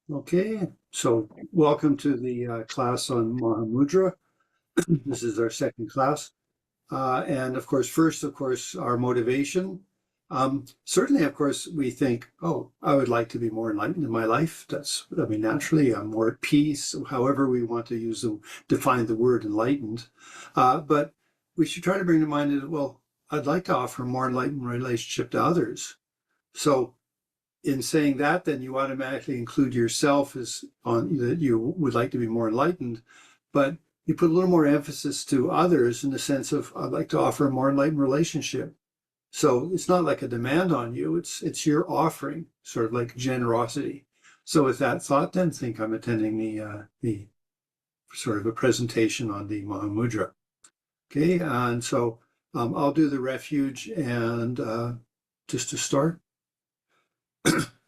Okay, so welcome to the class on Mahamudra. This is our second class. And of course, first, of course, our motivation. Certainly, of course, we think, oh, I would like to be more enlightened in my life. Naturally, I'm more at peace, however we want to define the word enlightened. But we should try to bring to mind that, well, I'd like to offer a more enlightened relationship to others. So in saying that, then you automatically include yourself as on that you would like to be more enlightened, but you put a little more emphasis to others in the sense of I'd like to offer a more enlightened relationship. So it's not like a demand on you; it's your offering, sort of like generosity. So with that thought, then think I'm attending the sort of a presentation on the Mahamudra. Okay, and so I'll do the refuge and just to start.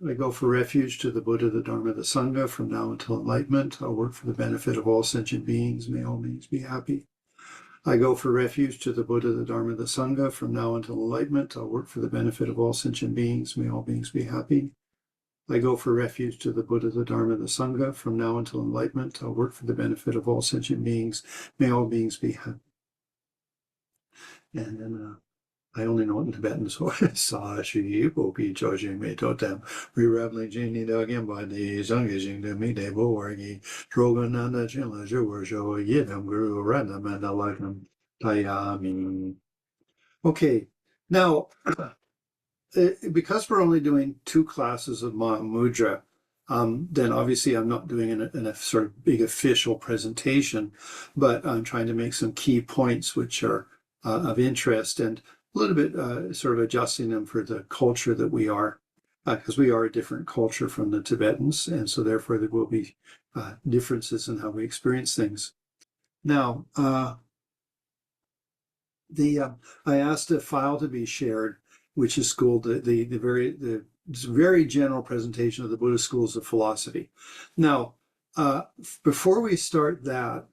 I go for refuge to the Buddha, the Dharma, the Sangha from now until enlightenment. I'll work for the benefit of all sentient beings. May all beings be happy. I go for refuge to the Buddha, the Dharma, the Sangha from now until enlightenment. I'll work for the benefit of all sentient beings. May all beings be happy. I go for refuge to the Buddha, the Dharma, the Sangha from now until enlightenment. I'll work for the benefit of all sentient beings. May all beings be happy. And then I only know it in Tibetan, so sa shi bo pi cho jing me to tem re rabbling jing ni da gen ba di zhang ge jing de mi de bo war gi drogan nan da chen la zhe wer zhe ye nam guru ran nam and like them tayami. Okay, now because we're only doing two classes of Mahamudra, then obviously I'm not doing a sort of big official presentation, but I'm trying to make some key points which are of interest and a little bit sort of adjusting them for the culture that we are, because we are a different culture from the Tibetans, and so therefore there will be differences in how we experience things. Now, I asked a file to be shared, which is called the very general presentation of the Buddhist schools of philosophy. Now, before we start that,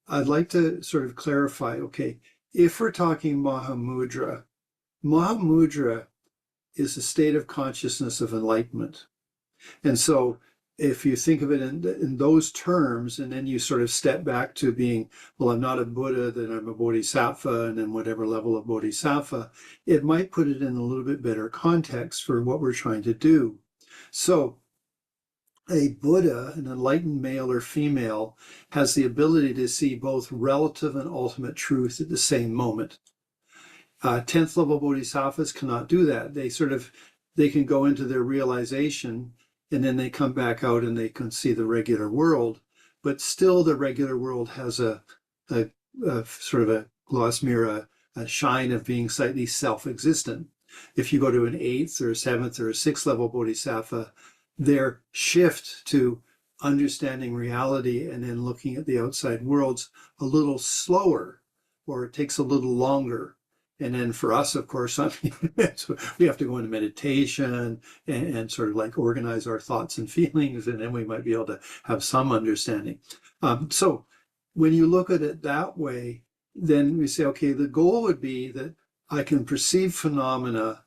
I'd like to sort of clarify, okay, if we're talking Mahamudra, Mahamudra is a state of consciousness of enlightenment. And so if you think of it in those terms, and then you sort of step back to being, well, I'm not a Buddha, then I'm a Bodhisattva, and then whatever level of Bodhisattva, it might put it in a little bit better context for what we're trying to do. So a Buddha, an enlightened male or female, has the ability to see both relative and ultimate truth at the same moment. 10th level bodhisattvas cannot do that. They can go into their realization and then they come back out and they can see the regular world, but still the regular world has a sort of a gloss mirror, a shine of being slightly self-existent. If you go to an 8th or a 7th or a 6th level bodhisattva, their shift to understanding reality and then looking at the outside world's a little slower, or it takes a little longer. And then for us, of course, we have to go into meditation and sort of like organize our thoughts and feelings, and then we might be able to have some understanding. So when you look at it that way, then we say, okay, the goal would be that I can perceive phenomena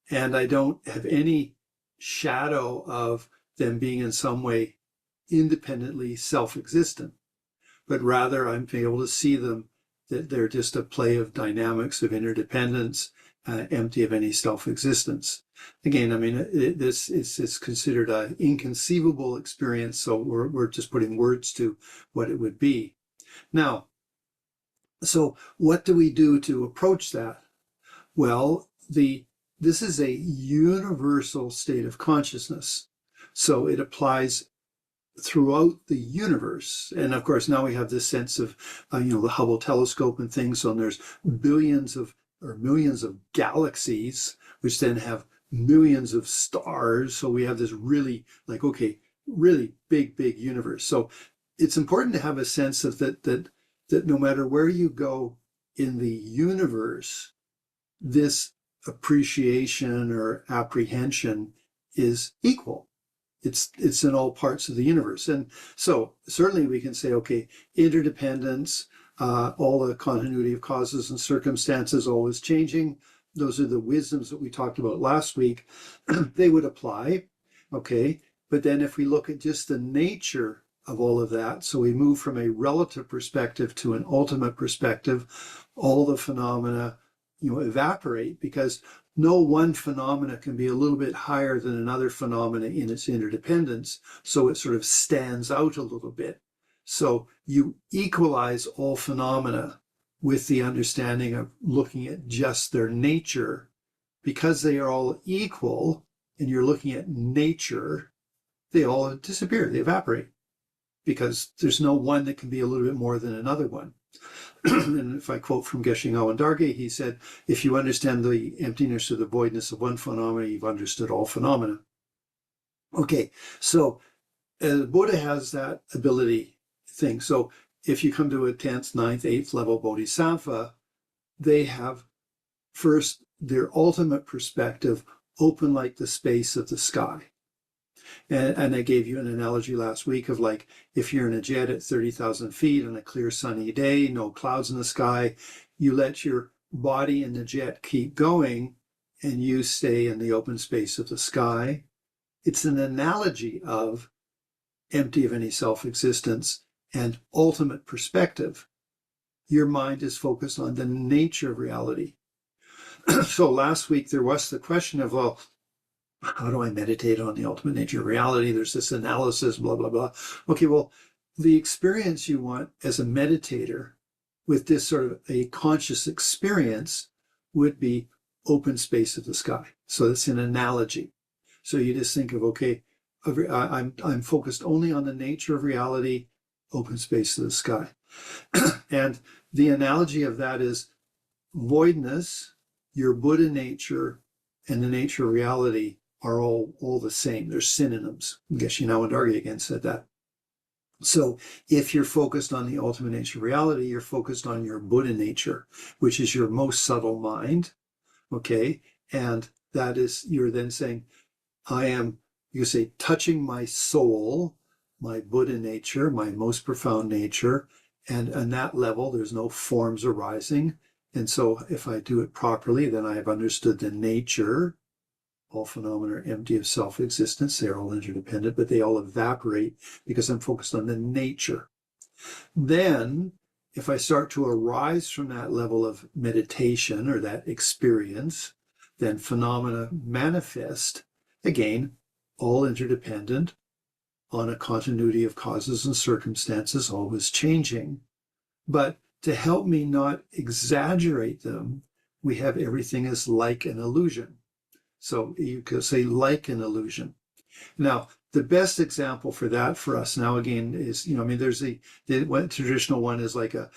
and I don't have any shadow of them being in some way independently self-existent, but rather I'm able to see them that they're just a play of dynamics of interdependence, empty of any self-existence. Again, I mean, this is considered an inconceivable experience, so we're just putting words to what it would be. Now, so what do we do to approach that? Well, this is a universal state of consciousness, so it applies throughout the universe. And of course, now we have this sense of, the Hubble telescope and things. So there's billions of or millions of galaxies, which then have millions of stars. So we have this really really big universe. So it's important to have a sense of that no matter where you go in the universe, this appreciation or apprehension is equal. It's in all parts of the universe. And so certainly we can say, okay, interdependence, all the continuity of causes and circumstances always changing. Those are the wisdoms that we talked about last week. They would apply. Okay. But then if we look at just the nature of all of that, so we move from a relative perspective to an ultimate perspective, all the phenomena, evaporate, because no one phenomena can be a little bit higher than another phenomena in its interdependence. So it sort of stands out a little bit. So you equalize all phenomena with the understanding of looking at just their nature. Because they are all equal and you're looking at nature, they all disappear, they evaporate, because there's no one that can be a little bit more than another one. And if I quote from Geshe Darge, he said, if you understand the emptiness or the voidness of one phenomena, you've understood all phenomena. Okay, so Buddha has that ability thing. So if you come to a 10th, 9th, 8th level bodhisattva, they have first their ultimate perspective open like the space of the sky. And I gave you an analogy last week of like, if you're in a jet at 30,000 feet on a clear sunny day, no clouds in the sky, you let your body in the jet keep going and you stay in the open space of the sky. It's an analogy of empty of any self-existence and ultimate perspective. Your mind is focused on the nature of reality. So last week there was the question of, well, how do I meditate on the ultimate nature of reality? There's this analysis, blah, blah, blah. Okay, well, the experience you want as a meditator with this sort of a conscious experience would be open space of the sky. So it's an analogy. So you just think of, okay, I'm focused only on the nature of reality, open space of the sky. And the analogy of that is voidness, your Buddha nature, and the nature of reality are all the same. They're synonyms. Geshe Darge again said that. So if you're focused on the ultimate nature of reality, you're focused on your Buddha nature, which is your most subtle mind. Okay. And that is, you're then saying, I am, you say, touching my soul, my Buddha nature, my most profound nature. And on that level, there's no forms arising. And so if I do it properly, then I have understood the nature. All phenomena are empty of self-existence. They're all interdependent, but they all evaporate because I'm focused on the nature. Then, if I start to arise from that level of meditation or that experience, then phenomena manifest, again, all interdependent on a continuity of causes and circumstances, always changing. But to help me not exaggerate them, we have everything as like an illusion. So you could say like an illusion. Now, the best example for that for us now, again, is, there's the traditional one is like a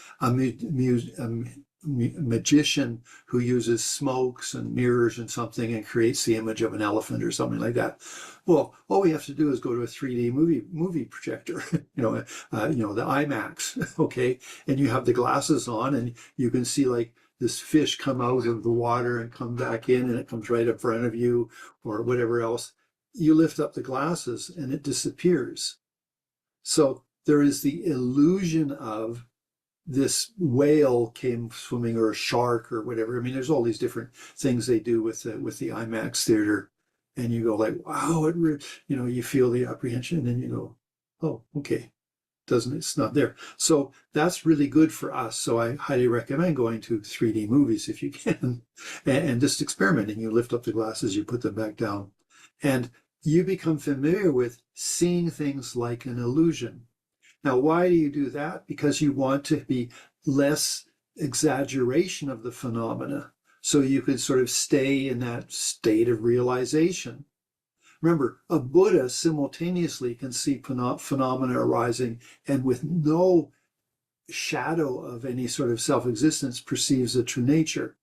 magician who uses smokes and mirrors and something and creates the image of an elephant or something like that. Well, all we have to do is go to a 3D movie projector, the IMAX, okay? And you have the glasses on and you can see like this fish come out of the water and come back in and it comes right in front of you or whatever else. You lift up the glasses and it disappears. So there is the illusion of this whale came swimming or a shark or whatever. There's all these different things they do with the IMAX theater. And you go like, wow, you feel the apprehension and then you go, oh, okay. It's not there. So that's really good for us. So I highly recommend going to 3D movies if you can and just experimenting. You lift up the glasses, you put them back down, and you become familiar with seeing things like an illusion. Now, why do you do that? Because you want to be less exaggeration of the phenomena. So you can sort of stay in that state of realization. Remember, a Buddha simultaneously can see phenomena arising and with no shadow of any sort of self-existence perceives the true nature.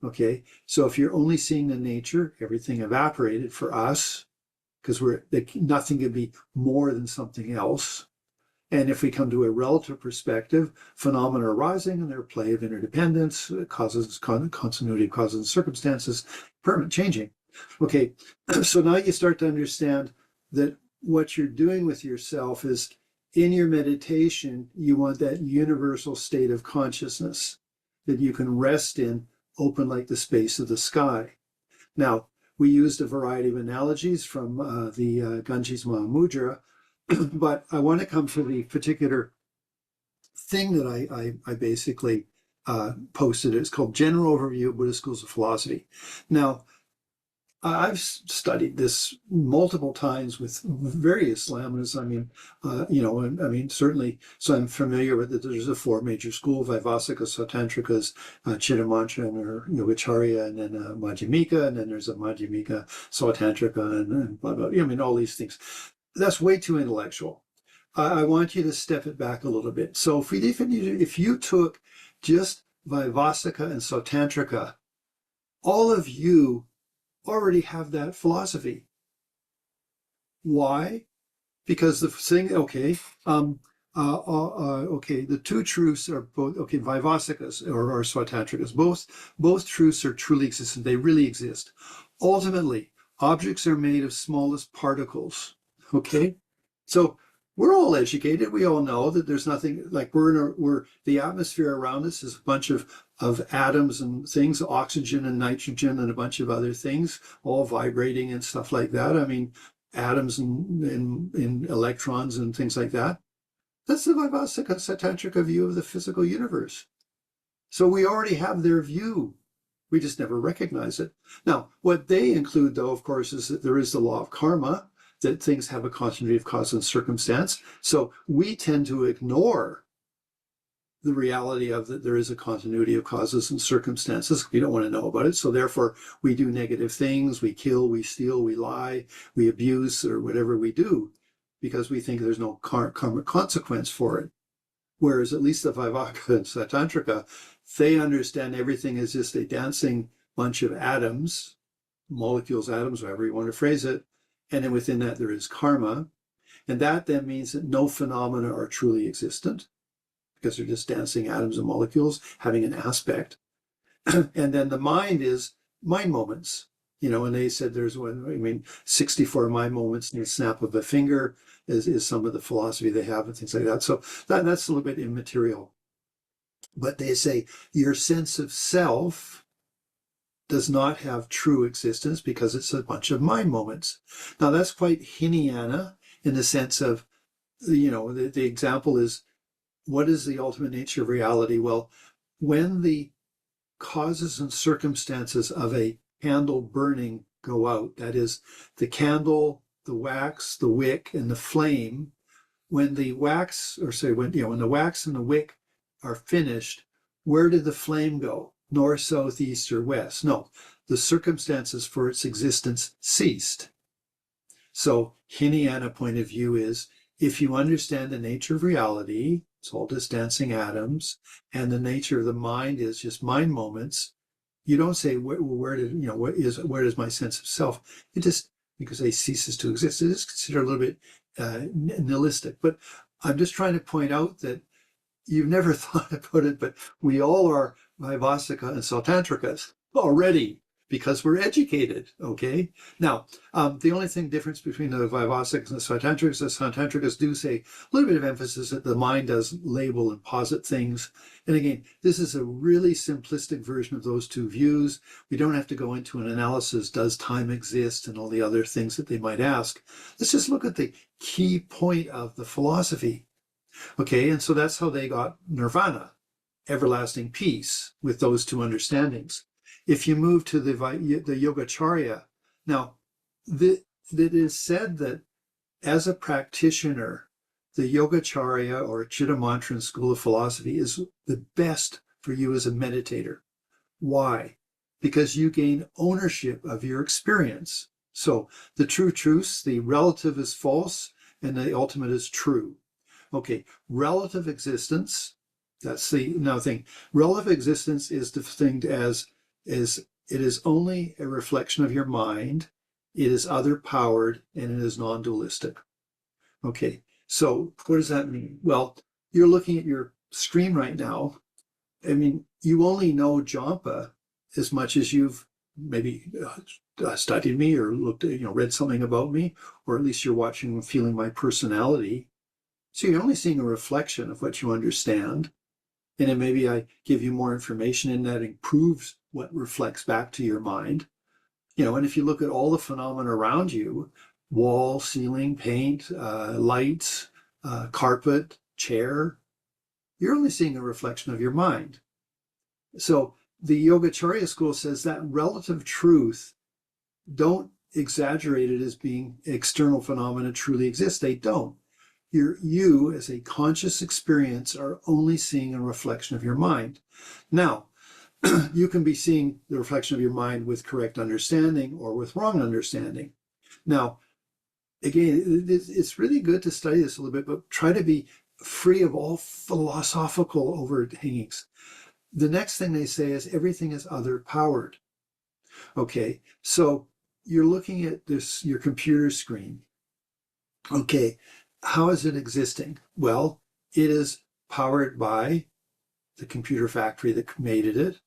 Okay, so if you're only seeing the nature, everything evaporated for us, because nothing can be more than something else. And if we come to a relative perspective, phenomena arising and their play of interdependence, causes, continuity of causes and circumstances, permanent changing. Okay, so now you start to understand that what you're doing with yourself is in your meditation, you want that universal state of consciousness that you can rest in, open like the space of the sky. Now, we used a variety of analogies from the Ganges Mahamudra, but I want to come to the particular thing that I basically posted. It's called General Overview of Buddhist Schools of Philosophy. Now, I've studied this multiple times with various lamas. I mean, certainly, so I'm familiar with it. There's a four major school: Vaivasika, Sautantrikas, Chittamantra, or Yogacarya, and then Madhyamika, and then there's a Madhyamika, Sautantrika, and blah, blah. I mean, all these things. That's way too intellectual. I want you to step it back a little bit. So if you took just Vaivasika and Sautantrika, all of you already have that philosophy. Why? Because the thing, the two truths are both, Vaivasikas or Sautantrikas, both truths are truly existent. They really exist. Ultimately, objects are made of smallest particles. Okay? So we're all educated. We all know that there's nothing like the atmosphere around us is a bunch of atoms and things, oxygen and nitrogen and a bunch of other things, all vibrating and stuff like that. I mean, atoms and electrons and things like that. That's the Vaivasika Sautantrika view of the physical universe. So we already have their view. We just never recognize it. Now, what they include, though, of course, is that there is the law of karma, that things have a continuity of cause and circumstance. So we tend to ignore the reality of that there is a continuity of causes and circumstances. We don't want to know about it. So therefore, we do negative things. We kill, we steal, we lie, we abuse, or whatever we do, because we think there's no karmic consequence for it. Whereas at least the Vaivaka and Sautantrika, they understand everything is just a dancing bunch of atoms, molecules, atoms, however you want to phrase it. And then within that, there is karma. And that then means that no phenomena are truly existent because they're just dancing atoms and molecules having an aspect. And then the mind is mind moments. And they said 64 mind moments in the snap of a finger is some of the philosophy they have and things like that. So that's a little bit immaterial. But they say your sense of self does not have true existence because it's a bunch of mind moments. Now that's quite Hinayana in the sense of, the example is, what is the ultimate nature of reality? Well, when the causes and circumstances of a candle burning go out, that is the candle, the wax, the wick, and the flame, when the wax, when the wax and the wick are finished, where did the flame go? North, south, east, or west? No, the circumstances for its existence ceased. So Hinayana point of view is, if you understand the nature of reality, it's all just dancing atoms, and the nature of the mind is just mind moments, you don't say, where does my sense of self? It just, because it ceases to exist, it is considered a little bit nihilistic. But I'm just trying to point out that you've never thought about it, but we all are Vaivasika and Sautantrikas already because we're educated, okay? Now, the only difference between the Vaivasikas and the Sautantrikas do say a little bit of emphasis that the mind does label and posit things. And again, this is a really simplistic version of those two views. We don't have to go into an analysis, does time exist, and all the other things that they might ask. Let's just look at the key point of the philosophy. Okay, and so that's how they got nirvana, everlasting peace, with those two understandings. If you move to the Yogacarya, now, it is said that as a practitioner, the Yogacarya or Chittamantran school of philosophy is the best for you as a meditator. Why? Because you gain ownership of your experience. So the true truths, the relative is false, and the ultimate is true. Okay, relative existence, that's the another thing. Relative existence is defined as it is only a reflection of your mind, it is other powered, and it is non-dualistic. Okay, so what does that mean? Well, you're looking at your screen right now. I mean, you only know Jhampa as much as you've maybe studied me or looked at, read something about me, or at least you're watching and feeling my personality. So you're only seeing a reflection of what you understand. And then maybe I give you more information and that improves what reflects back to your mind. And if you look at all the phenomena around you, wall, ceiling, paint, lights, carpet, chair, you're only seeing a reflection of your mind. So the Yogacarya school says that relative truth, don't exaggerate it as being external phenomena truly exist. They don't. You, as a conscious experience, are only seeing a reflection of your mind. Now, you can be seeing the reflection of your mind with correct understanding or with wrong understanding. Now, again, it's really good to study this a little bit, but try to be free of all philosophical overhangings. The next thing they say is everything is other powered. Okay, so you're looking at this, your computer screen. Okay, how is it existing? Well, it is powered by the computer factory that made it,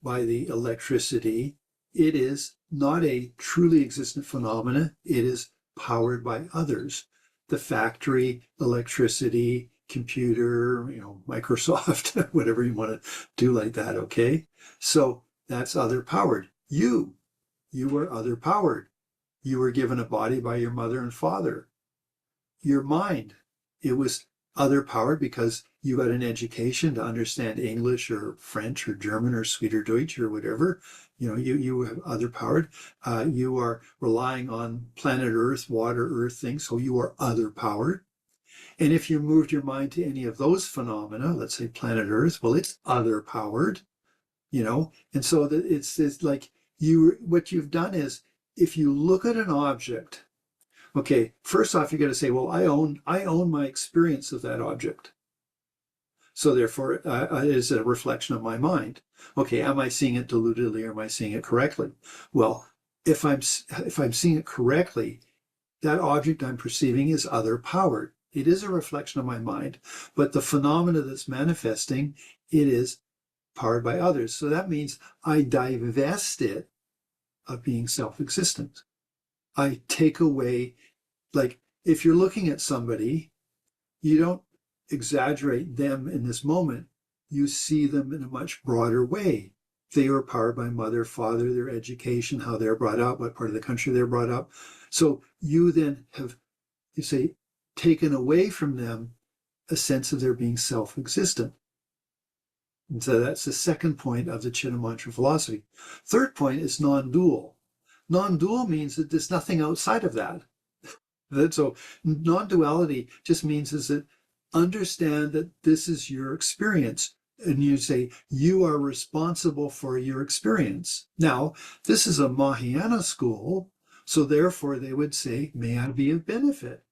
by the electricity. It is not a truly existent phenomena. It is powered by others. The factory, electricity, computer, Microsoft, whatever you want to do like that, okay? So that's other powered. You were other powered. You were given a body by your mother and father. Your mind, it was other powered because you got an education to understand English or French or German or Schweizerdeutsch or whatever. You have other powered. You are relying on planet Earth, water, earth things, so you are other powered. And if you moved your mind to any of those phenomena, let's say planet Earth, well, it's other powered, And so it's like what you've done is, if you look at an object, okay, first off, you got to say, well, I own my experience of that object. So therefore, it is a reflection of my mind. Okay, am I seeing it deludedly or am I seeing it correctly? Well, if I'm seeing it correctly, that object I'm perceiving is other powered. It is a reflection of my mind, but the phenomena that's manifesting, it is powered by others. So that means I divest it of being self-existent. I take away, like if you're looking at somebody, you don't exaggerate them in this moment. You see them in a much broader way. They were powered by mother, father, their education, how they're brought up, what part of the country they're brought up. So you then have, you say, taken away from them a sense of their being self-existent. And so that's the second point of the Chitta-mantra philosophy. Third point is non-dual. Non-dual means that there's nothing outside of that. So non-duality just means is that understand that this is your experience. And you say, you are responsible for your experience. Now, this is a Mahayana school, so therefore they would say, may I be of benefit?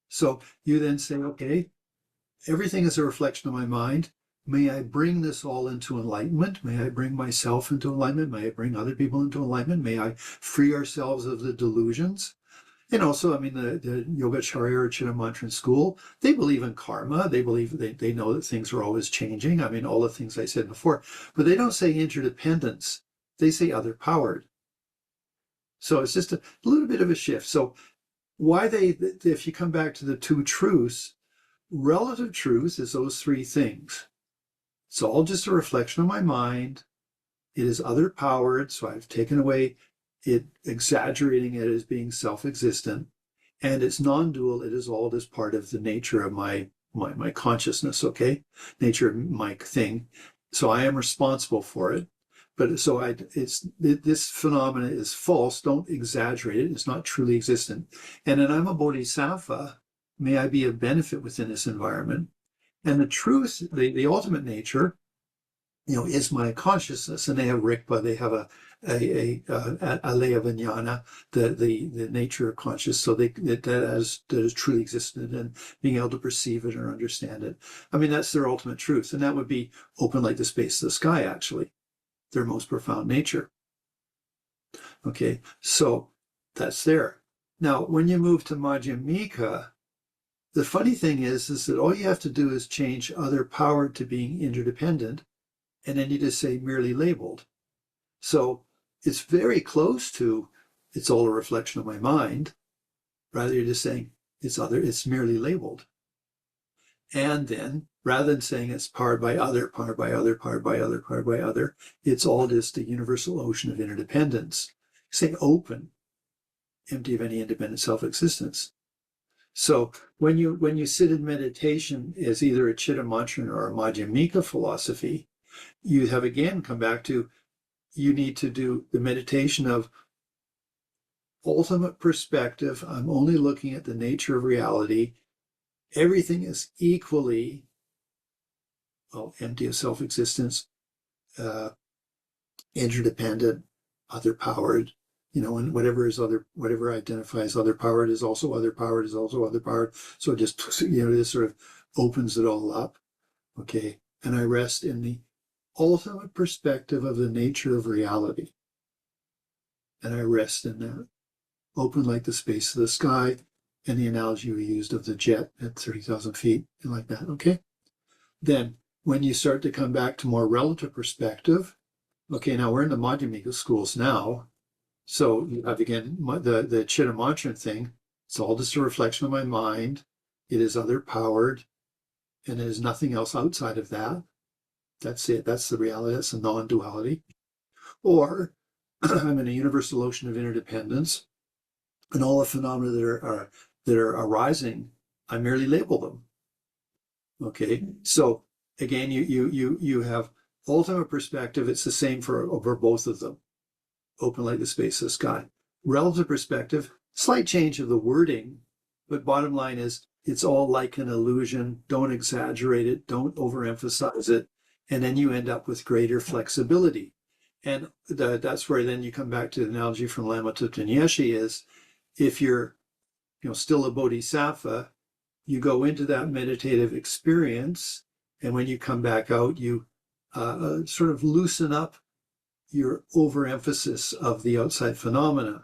So you then say, okay, everything is a reflection of my mind. May I bring this all into enlightenment? May I bring myself into enlightenment? May I bring other people into enlightenment? May I free ourselves of the delusions? And also, I mean, the Yogacarya or Chitta-mantra school, they believe in karma. They believe they know that things are always changing. I mean, all the things I said before, but they don't say interdependence. They say other powered. So it's just a little bit of a shift. So if you come back to the two truths, relative truth is those three things. It's all just a reflection of my mind. It is other powered. So I've taken away it, exaggerating it as being self-existent, and it's non-dual. It is all just part of the nature of my consciousness, okay? Nature of my thing. So I am responsible for it. But so this phenomena is false. Don't exaggerate it. It's not truly existent. And then I'm a bodhisattva. May I be of benefit within this environment. And the truth, the ultimate nature, is my consciousness. And they have Rikpa. They have a Aleya Vijnana, the nature of conscious, so that is truly existent and being able to perceive it or understand it. I mean, that's their ultimate truth, and that would be open like the space of the sky, actually, their most profound nature. Okay, so that's there. Now, when you move to Madhyamika, the funny thing is that all you have to do is change other power to being interdependent, and then you just say merely labeled. So it's very close to, it's all a reflection of my mind. Rather, you're just saying it's merely labeled. And then rather than saying it's powered by other, powered by other, powered by other, powered by other. It's all just a universal ocean of interdependence. Say open, empty of any independent self-existence. So when you sit in meditation as either a Chitta Mantra or a Madhyamika philosophy, you have again come back to, you need to do the meditation of ultimate perspective. I'm only looking at the nature of reality. Everything is equally, well, empty of self-existence, interdependent, other powered, and whatever identifies other powered is also other powered is also other powered. So it just, this sort of opens it all up. Okay. And I rest in the ultimate perspective of the nature of reality. And I rest in that. Open like the space of the sky, and the analogy we used of the jet at 30,000 feet, and like that. Okay. Then when you start to come back to more relative perspective, okay, now we're in the Madhyamika schools now. So you have, again, the Chitta Mantra thing. It's all just a reflection of my mind. It is other powered, and there is nothing else outside of that. That's it. That's the reality. That's the non-duality. Or I'm in a universal ocean of interdependence, and all the phenomena that are arising, I merely label them. Okay. So again, you have ultimate perspective. It's the same for both of them. Open like the space of the sky. Relative perspective, slight change of the wording, but bottom line is it's all like an illusion. Don't exaggerate it. Don't overemphasize it. And then you end up with greater flexibility. And that's where then you come back to the analogy from Lama Tupten Nyeshe is, if you're still a bodhisattva, you go into that meditative experience, and when you come back out, you sort of loosen up your overemphasis of the outside phenomena.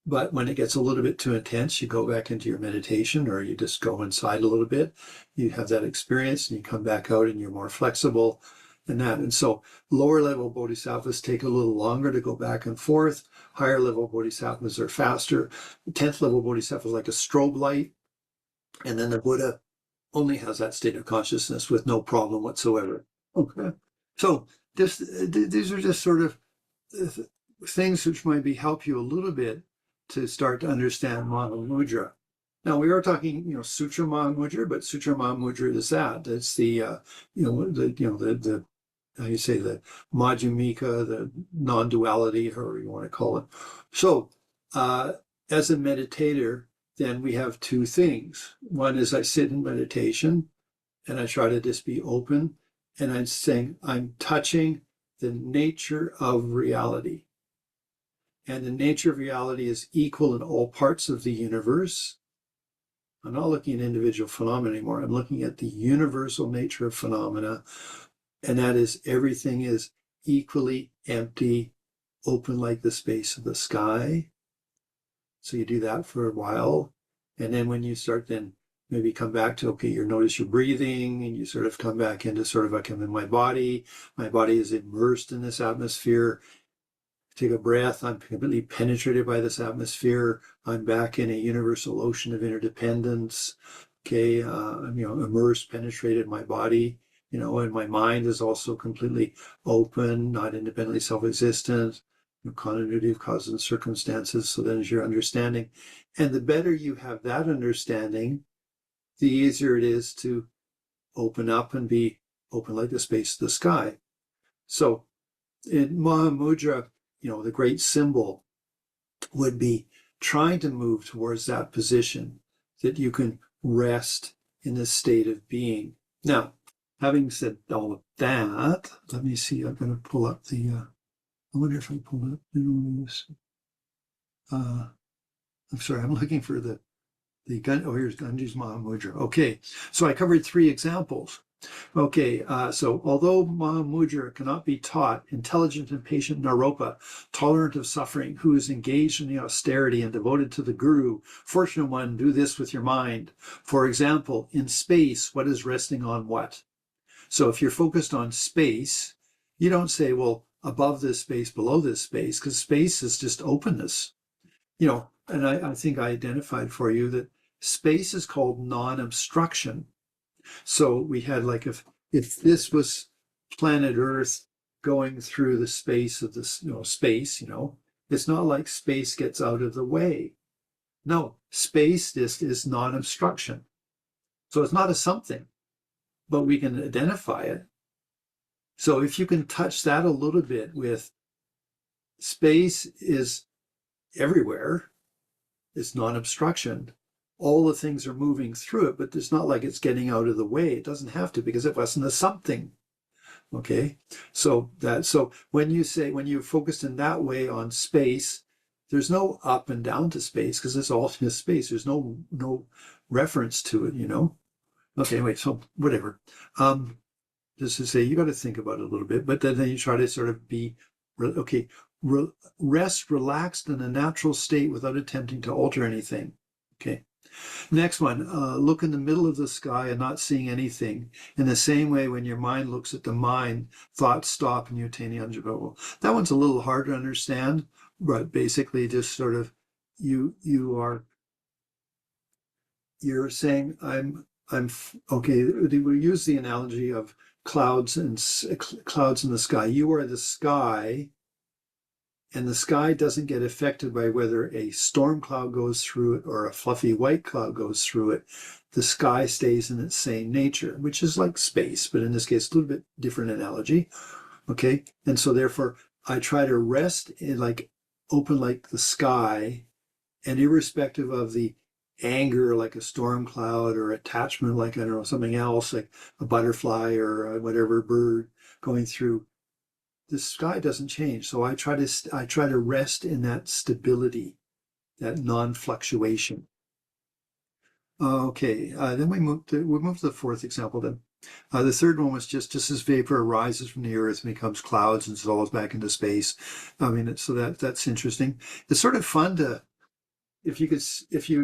But when it gets a little bit too intense, you go back into your meditation, or you just go inside a little bit. You have that experience, and you come back out, and you're more flexible and that. And so lower level bodhisattvas take a little longer to go back and forth. Higher level bodhisattvas are faster. 10th level bodhisattva is like a strobe light. And then the Buddha only has that state of consciousness with no problem whatsoever. Okay. So these are just sort of things which might help you a little bit to start to understand Mahamudra. Now we are talking, Sutra Mahamudra, but Sutra Mahamudra is that. It's the, how you say, the Madhyamika, the non-duality, however you want to call it. So as a meditator, then we have two things. One is I sit in meditation and I try to just be open, and I'm saying I'm touching the nature of reality. And the nature of reality is equal in all parts of the universe. I'm not looking at individual phenomena anymore. I'm looking at the universal nature of phenomena. And that is, everything is equally empty, open like the space of the sky. So you do that for a while. And then when you start, then maybe come back to, okay, you notice your breathing, and you sort of come back into sort of, I'm in my body. My body is immersed in this atmosphere. Take a breath. I'm completely penetrated by this atmosphere. I'm back in a universal ocean of interdependence. Okay, I'm immersed, penetrated my body. And my mind is also completely open, not independently self-existent. Continuity of causes and circumstances. So then is your understanding, and the better you have that understanding, the easier it is to open up and be open like the space of the sky. So in Mahamudra, the great symbol would be trying to move towards that position that you can rest in this state of being. Now, having said all of that, let me see, I'm going to pull up the, I wonder if I pulled up, I'm sorry, I'm looking for the here's Ganji's Mahamudra. Okay, so I covered 3 examples. Okay, so although Mahamudra cannot be taught, intelligent and patient Naropa, tolerant of suffering, who is engaged in the austerity and devoted to the Guru, fortunate one, do this with your mind. For example, in space, what is resting on what? So if you're focused on space, you don't say, well, above this space, below this space, because space is just openness. And I think I identified for you that space is called non-obstruction. So we had like if this was planet Earth going through the space of this, space, it's not like space gets out of the way. No, space is non-obstruction. So it's not a something, but we can identify it. So if you can touch that a little bit with space is everywhere, it's non-obstruction. All the things are moving through it, but it's not like it's getting out of the way. It doesn't have to because it wasn't a something. Okay, so when you're focused in that way on space, there's no up and down to space because it's all in space. There's no reference to it, Okay, anyway, so whatever. Just to say, you got to think about it a little bit, but then you try to sort of be okay. Rest relaxed in a natural state without attempting to alter anything. Okay. Next one, look in the middle of the sky and not seeing anything. In the same way, when your mind looks at the mind, thoughts stop and you attain the unjudgable. That one's a little hard to understand, but basically just sort of you're saying I'm okay. We use the analogy of clouds in the sky. You are the sky. And the sky doesn't get affected by whether a storm cloud goes through it or a fluffy white cloud goes through it. The sky stays in its same nature, which is like space, but in this case, a little bit different analogy. Okay. And so therefore, I try to rest in open like the sky, and irrespective of the anger, like a storm cloud, or attachment, like, I don't know, something else, like a butterfly or whatever bird going through, the sky doesn't change. So I try to rest in that stability, that non-fluctuation. Okay, then we move to the fourth example then. The third one was just as vapor arises from the earth and becomes clouds and dissolves back into space. I mean, so that's interesting. It's sort of fun to, if you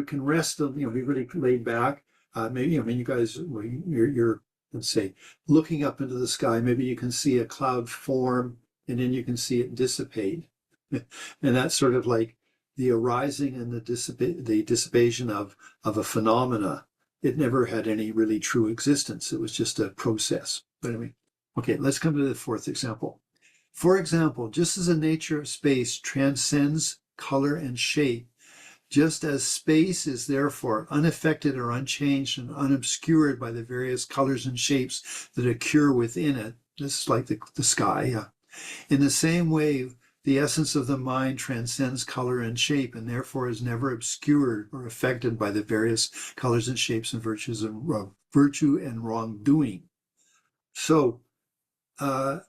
can rest, be really laid back. Maybe, you guys, you're let's say, looking up into the sky, maybe you can see a cloud form and then you can see it dissipate. And that's sort of like the arising and the dissipation of a phenomena. It never had any really true existence. It was just a process. But anyway, okay, let's come to the fourth example. For example, just as the nature of space transcends color and shape, just as space is therefore unaffected or unchanged and unobscured by the various colors and shapes that occur within it, this is like the sky, yeah. In the same way, the essence of the mind transcends color and shape and therefore is never obscured or affected by the various colors and shapes and virtues of virtue and wrongdoing. So that's,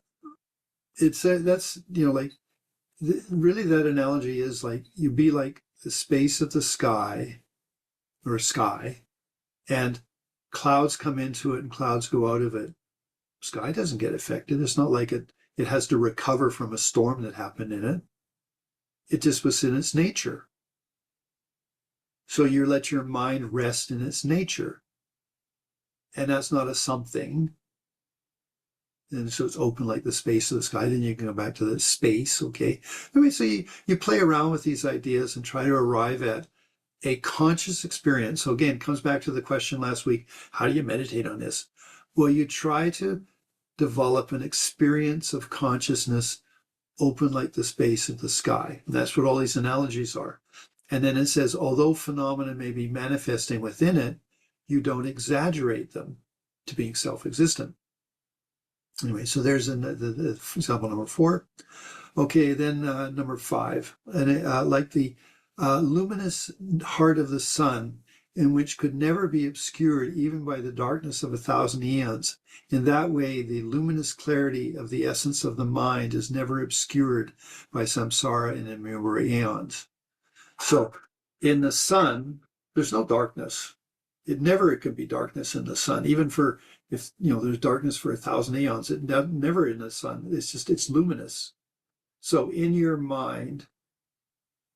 really that analogy is like you be like the space of the sky or sky, and clouds come into it and clouds go out of it. Sky doesn't get affected. It's not like it has to recover from a storm that happened in it. It just was in its nature. So you let your mind rest in its nature. And that's not a something. And so it's open like the space of the sky. Then you can go back to the space, okay? I mean, so you play around with these ideas and try to arrive at a conscious experience. So again, it comes back to the question last week, how do you meditate on this? Well, you try to develop an experience of consciousness open like the space of the sky. And that's what all these analogies are. And then it says, although phenomena may be manifesting within it, you don't exaggerate them to being self-existent. Anyway, so there's the example number 4. Okay, then number 5. And like the luminous heart of the sun, in which could never be obscured even by the darkness of 1,000 eons. In that way, the luminous clarity of the essence of the mind is never obscured by samsara and innumerable eons. So in the sun, there's no darkness. It could be darkness in the sun, even for, if there's darkness for 1,000 eons, it never in the sun. It's luminous. So in your mind,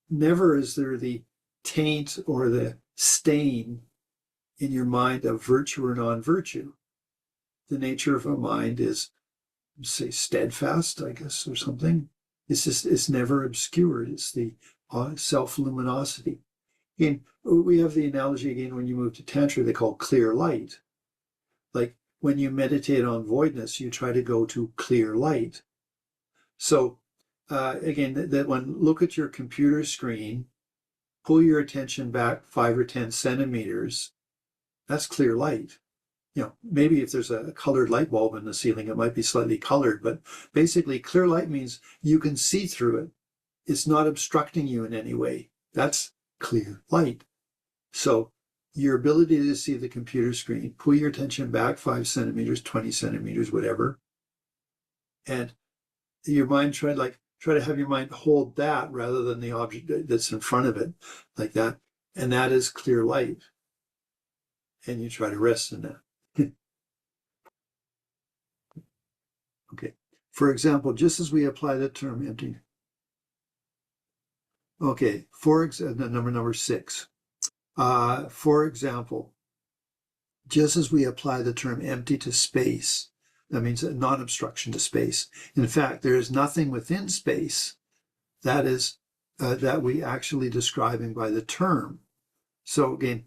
never is there the taint or the stain in your mind of virtue or non-virtue. The nature of a mind is, say, steadfast, I guess, or something. It's never obscured. It's the self-luminosity. Again, we have the analogy again when you move to Tantra, they call clear light. Like when you meditate on voidness, you try to go to clear light. So again, that one, look at your computer screen, pull your attention back 5 or 10 centimeters. That's clear light. Maybe if there's a colored light bulb in the ceiling, it might be slightly colored, but basically clear light means you can see through it. It's not obstructing you in any way. That's clear light. So your ability to see the computer screen, pull your attention back 5 centimeters, 20 centimeters, whatever, and your mind try to have your mind hold that rather than the object that's in front of it, like that. And that is clear light. And you try to rest in that. Okay. For example, just as we apply the term empty. Okay. Number 6. For example, just as we apply the term empty to space, that means a non-obstruction to space. In fact, there is nothing within space that is that we actually describing by the term. So again,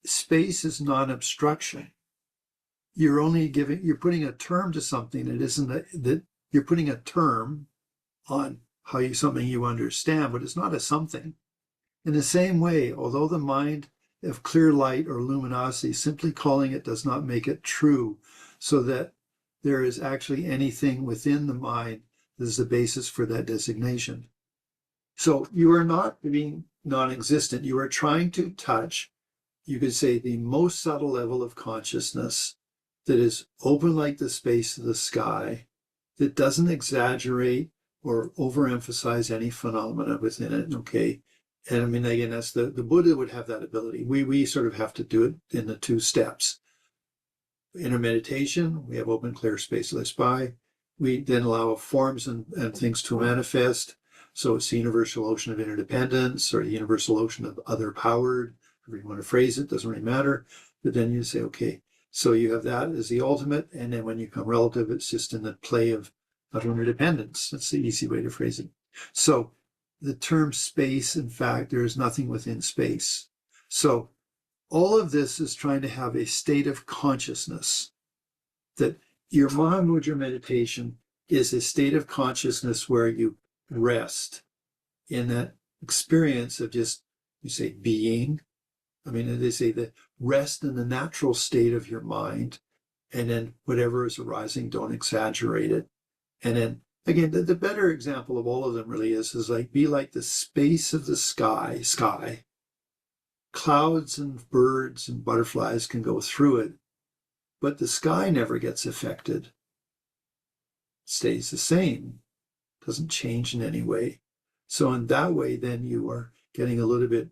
space is non-obstruction. You're putting a term to something that isn't that you're putting a term on something you understand, but it's not a something. In the same way, although the mind of clear light or luminosity, simply calling it does not make it true, so that there is actually anything within the mind that is the basis for that designation. So you are not being non-existent. You are trying to touch, you could say, the most subtle level of consciousness that is open like the space of the sky, that doesn't exaggerate or overemphasize any phenomena within it, okay? And I mean, again, that's the Buddha would have that ability. We sort of have to do it in the 2 steps. In our meditation, we have open, clear space of the sky. We then allow forms and things to manifest. So it's the universal ocean of interdependence, or the universal ocean of other powered, however you want to phrase it, doesn't really matter. But then you say, okay, so you have that as the ultimate, and then when you come relative, it's just in the play of interdependence. That's the easy way to phrase it. So the term space, in fact, there is nothing within space. So all of this is trying to have a state of consciousness, that your Mahamudra meditation is a state of consciousness where you rest in that experience of just, you say, being. I mean, they say that rest in the natural state of your mind, and then whatever is arising, don't exaggerate it. And then, again, the better example of all of them really is like, be like the space of the sky. Clouds and birds and butterflies can go through it, but the sky never gets affected. It stays the same, doesn't change in any way. So in that way, then you are getting a little bit,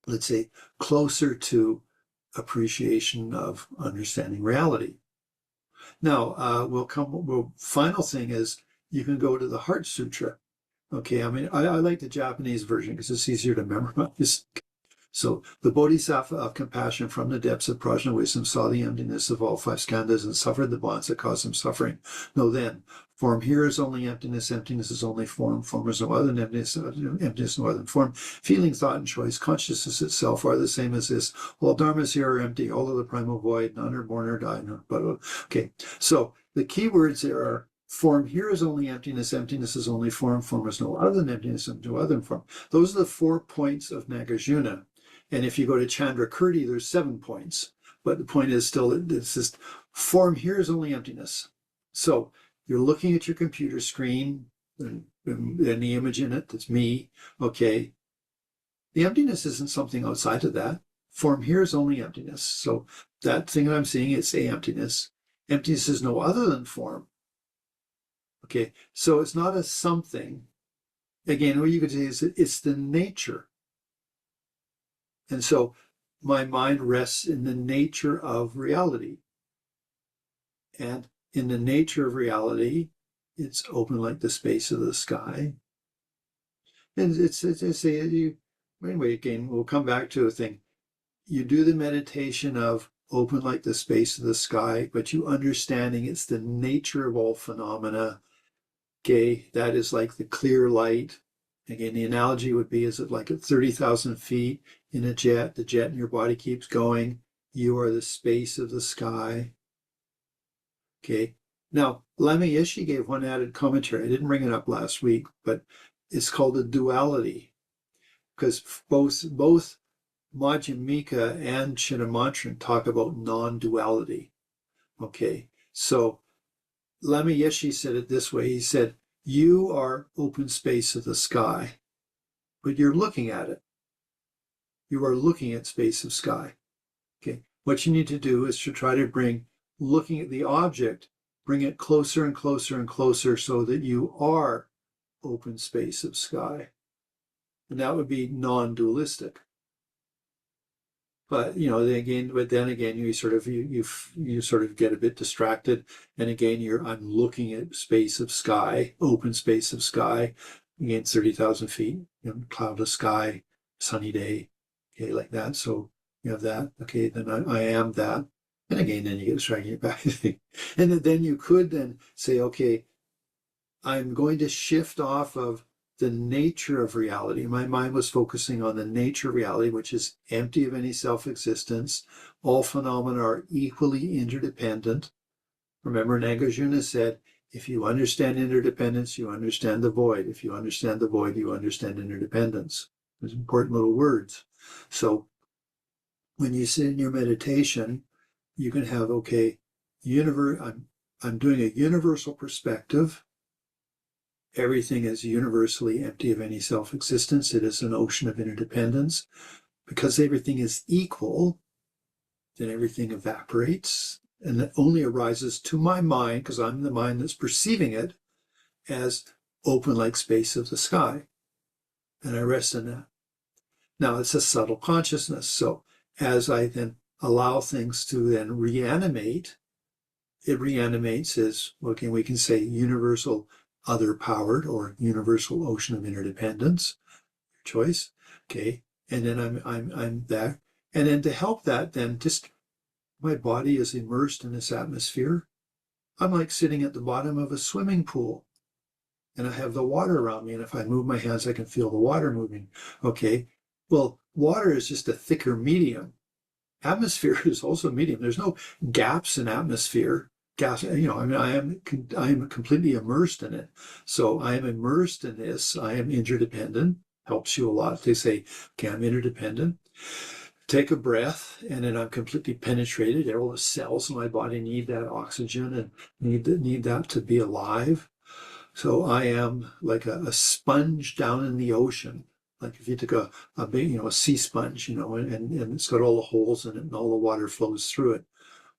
let's say, closer to appreciation of understanding reality. Now, final thing is, you can go to the Heart Sutra. Okay, I mean, I like the Japanese version because it's easier to memorize. So the Bodhisattva of compassion from the depths of prajna wisdom saw the emptiness of all 5 skandhas and suffered the bonds that caused him suffering. Know then, form here is only emptiness, emptiness is only form is no other than emptiness, emptiness no other than form. Feeling, thought, and choice, consciousness itself are the same as this. All dharmas here are empty, all of the primal void, none are born or die. Okay, so the key words there are, form here is only emptiness, emptiness is only form is no other than emptiness, and no other than form. Those are the 4 points of Nagarjuna. And if you go to Chandrakirti, there's 7 points. But the point is still, it's just, form here is only emptiness. So you're looking at your computer screen, and the image in it, that's me, okay. The emptiness isn't something outside of that. Form here is only emptiness. So that thing that I'm seeing, it's a emptiness. Emptiness is no other than form. Okay, so it's not a something. Again, what you could say is it's the nature. And so my mind rests in the nature of reality. And in the nature of reality, it's open like the space of the sky. And anyway, again, we'll come back to a thing. You do the meditation of open like the space of the sky, but you understanding it's the nature of all phenomena. Okay, that is like the clear light. Again, the analogy would be, is it like at 30,000 feet in a jet, the jet in your body keeps going, you are the space of the sky. Okay. Now, Lama Yeshe gave one added commentary. I didn't bring it up last week, but it's called the duality, because both Madhyamika and Chittamantran talk about non-duality. Okay. So Lama Yeshe said it this way. He said, you are open space of the sky, but you're looking at it. You are looking at space of sky. Okay. What you need to do is to try to bring looking at the object, bring it closer and closer and closer so that you are open space of sky. And that would be non-dualistic. But then again, you sort of get a bit distracted. And again, I'm looking at space of sky, open space of sky, again 30,000 feet, cloudless sky, sunny day, okay, like that. So you have that. Okay, then I am that. And again, then you get distracted back. And then you could then say, okay, I'm going to shift off of the nature of reality. My mind was focusing on the nature of reality, which is empty of any self-existence. All phenomena are equally interdependent. Remember, Nagarjuna said, if you understand interdependence, you understand the void. If you understand the void, you understand interdependence. Those important little words. So when you sit in your meditation, you can have, okay, I'm doing a universal perspective. Everything is universally empty of any self-existence. It is an ocean of interdependence. Because everything is equal, then everything evaporates, and it only arises to my mind, because I'm the mind that's perceiving it, as open like space of the sky. And I rest in that. Now, it's a subtle consciousness. So as I then allow things to then reanimate, it reanimates as, okay, we can say universal other powered or universal ocean of interdependence, your choice. Okay. And then I'm that. And then to help that, then just my body is immersed in this atmosphere. I'm like sitting at the bottom of a swimming pool and I have the water around me. And if I move my hands, I can feel the water moving. Okay. Well, water is just a thicker medium. Atmosphere is also a medium. There's no gaps in atmosphere. Gas, I am completely immersed in it. So I am immersed in this. I am interdependent. Helps you a lot. They say, okay, I'm interdependent. Take a breath, and then I'm completely penetrated. All the cells in my body need that oxygen and need that to be alive. So I am like a sponge down in the ocean. Like if you took a big, a sea sponge, and it's got all the holes in it and all the water flows through it.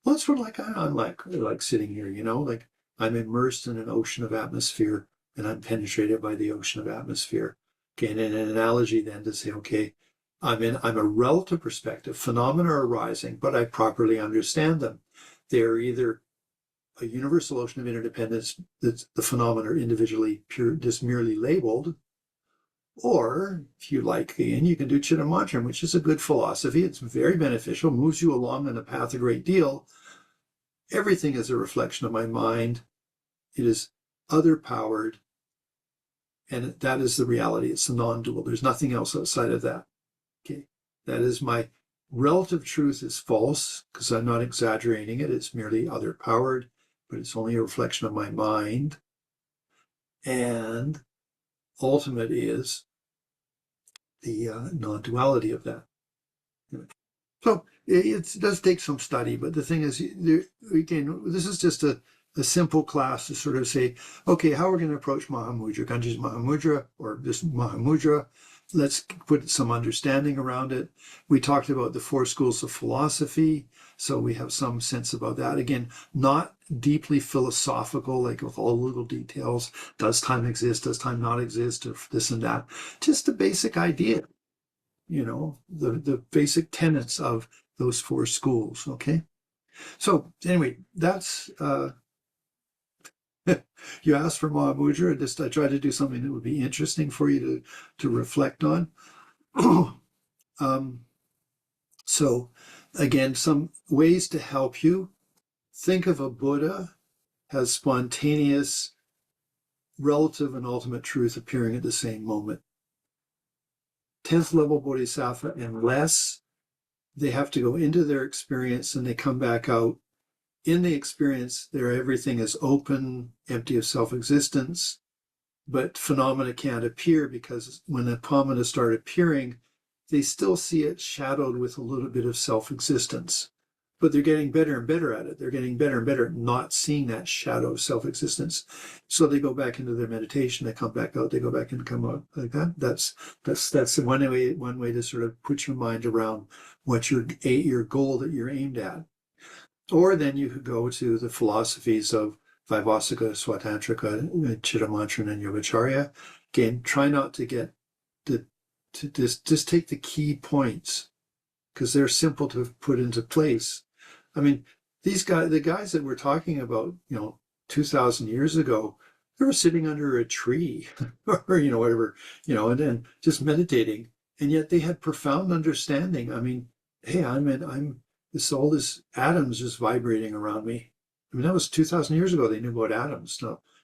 Well, that's what I'm like sitting here, like I'm immersed in an ocean of atmosphere and I'm penetrated by the ocean of atmosphere. Okay, and in an analogy then to say, okay, I'm a relative perspective. Phenomena are arising, but I properly understand them. They're either a universal ocean of interdependence that the phenomena are individually just merely labeled, or if you like, again, you can do Chittamantran, which is a good philosophy. It's very beneficial, moves you along on the path a great deal. Everything is a reflection of my mind. It is other powered, and that is the reality. It's the non-dual. There's nothing else outside of that. Okay, that is my relative truth is false because I'm not exaggerating it. It's merely other powered, but it's only a reflection of my mind. And ultimate is the non-duality of that. So it does take some study, but the thing is, again, this is just a simple class to sort of say, okay, how are we going to approach Mahamudra, Ganges Mahamudra, or just Mahamudra? Let's put some understanding around it. We talked about the 4 schools of philosophy, so we have some sense about that. Again, not deeply philosophical, like with all the little details. Does time exist? Does time not exist? Or this and that. Just a basic idea. The basic tenets of those 4 schools, okay? So anyway, that's, you asked for Mahamudra, I tried to do something that would be interesting for you to reflect on. So again, some ways to help you. Think of a Buddha as spontaneous, relative, and ultimate truth appearing at the same moment. 10th level Bodhisattva and less they have to go into their experience and they come back out. In the experience, there everything is open, empty of self-existence, but phenomena can't appear because when the phenomena start appearing, they still see it shadowed with a little bit of self-existence. But they're getting better and better at it. They're getting better and better at not seeing that shadow of self-existence. So they go back into their meditation, they come back out, they go back and come out like that. That's one way to sort of put your mind around what your goal that you're aimed at. Or then you could go to the philosophies of Vaibhasika, Swatantrika, Chittamantra, and Yogacharya. Again, try not to get to just take the key points because they're simple to put into place. I mean, the guys that we're talking about, 2,000 years ago, they were sitting under a tree or, whatever, and then just meditating. And yet they had profound understanding. I mean, hey, this atoms just vibrating around me. I mean, that was 2,000 years ago. They knew about atoms.